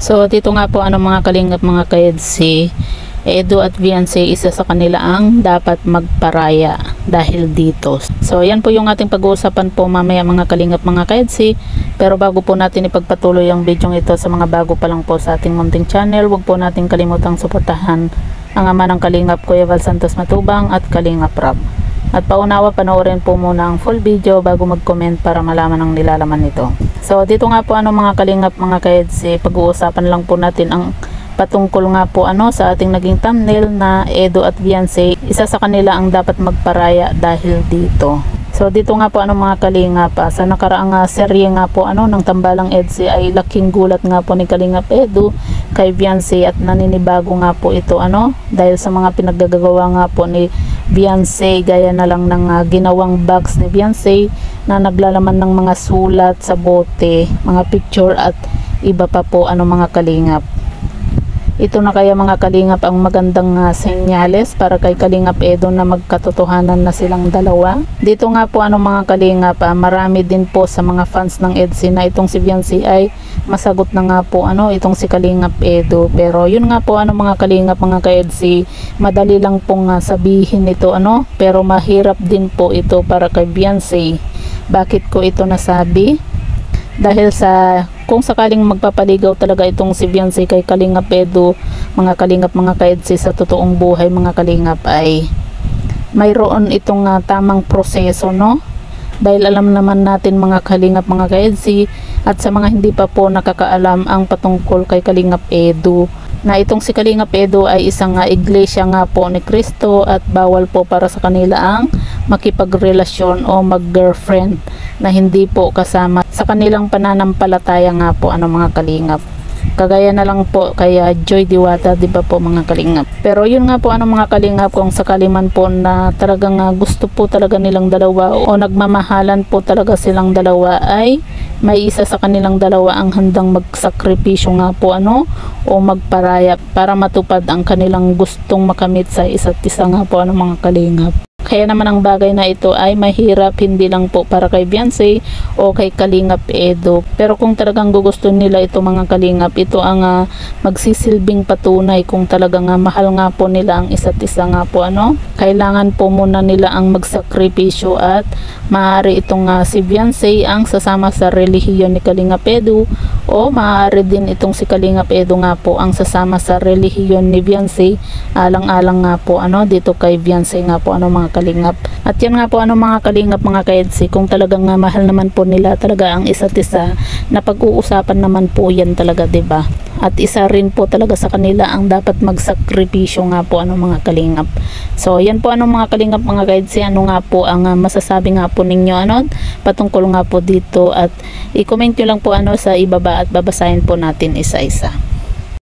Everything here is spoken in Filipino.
So dito nga po mga kalingap mga ka-EDC, Edu at Viancy, isa sa kanila ang dapat magparaya dahil dito. So yan po yung ating pag-uusapan po mamaya mga kalingap mga ka-EDC. Pero bago po natin ipagpatuloy ang video ito, sa mga bago pa lang po sa ating munting channel, huwag po natin kalimutang suportahan ang ama ng kalingap Kuya Val Santos Matubang at Kalingap Rab. At paunawa, panoorin po muna ang full video bago mag-comment para malaman ang nilalaman nito. So dito nga po mga kalingap mga ka-EDC, pag-uusapan lang po natin ang patungkol nga po sa ating naging thumbnail na Edu at Viancy, isa sa kanila ang dapat magparaya dahil dito. So dito nga po mga kalingap, sa nakaraang serye nga po ng Tambalang EDC ay laking gulat nga po ni Kalingap Edu kay Viancy at naninibago nga po ito dahil sa mga pinaggagawa nga po ni Viancy, gaya na lang ng ginawang box ni Viancy na naglalaman ng mga sulat sa bote, mga picture at iba pa po mga kalingap. Ito na kaya mga kalingap ang magandang senyales para kay Kalingap Edu na magkatotohanan na silang dalawa. Dito nga po mga kalingap, marami din po sa mga fans ng EDC na itong si Viancy ay masagot na nga po itong si Kalingap Edu. Pero yun nga po mga kalingap mga ka-EDC, madali lang pong sabihin ito pero mahirap din po ito para kay Viancy. Bakit ko ito nasabi? Dahil sa kung sakaling magpapaligaw talaga itong si Viancy kay Kalingap Edu, mga kalingap mga ka-EDC, sa totoong buhay mga kalingap ay mayroon itong tamang proseso dahil alam naman natin mga kalingap mga ka-EDC at sa mga hindi pa po nakakaalam ang patungkol kay Kalingap Edu, na itong si Kalingap Edu ay isang iglesia nga po ni Kristo at bawal po para sa kanila ang makipagrelasyon o mag-girlfriend na hindi po kasama sa kanilang pananampalataya nga po mga kalingap. Kagaya na lang po kay Joy Diwata, di ba po mga kalingap. Pero yun nga po mga kalingap, kung sakali man po na talagang gusto po talaga nilang dalawa o nagmamahalan po talaga silang dalawa, ay may isa sa kanilang dalawa ang handang magsakripisyo nga po o magparaya para matupad ang kanilang gustong makamit sa isa't isa nga po mga kalingap. Kaya naman ang bagay na ito ay mahirap hindi lang po para kay Viancy o kay Kalingap Edu. Pero kung talagang gugusto nila ito mga kalingap, ito ang magsisilbing patunay kung talagang mahal nga po nila ang isa't isa nga po kailangan po muna nila ang magsakripisyo at maaari itong si Viancy ang sasama sa relihiyon ni Kalingap Edu o maaari din itong si Kalingap Edu nga po ang sasama sa relihiyon ni Viancy, alang-alang nga po dito kay Viancy nga po mga kalingap. At yan nga po mga kalingap mga ka-EDC, kung talagang mahal naman po nila talaga ang isa't isa, na pag-uusapan naman po yan talaga, diba? At isa rin po talaga sa kanila ang dapat magsakripisyo nga po mga kalingap. So yan po mga kalingap mga ka-EDC, nga po ang masasabi nga po ninyo patungkol nga po dito, at i-comment nyo lang po sa ibaba at babasahin po natin isa-isa.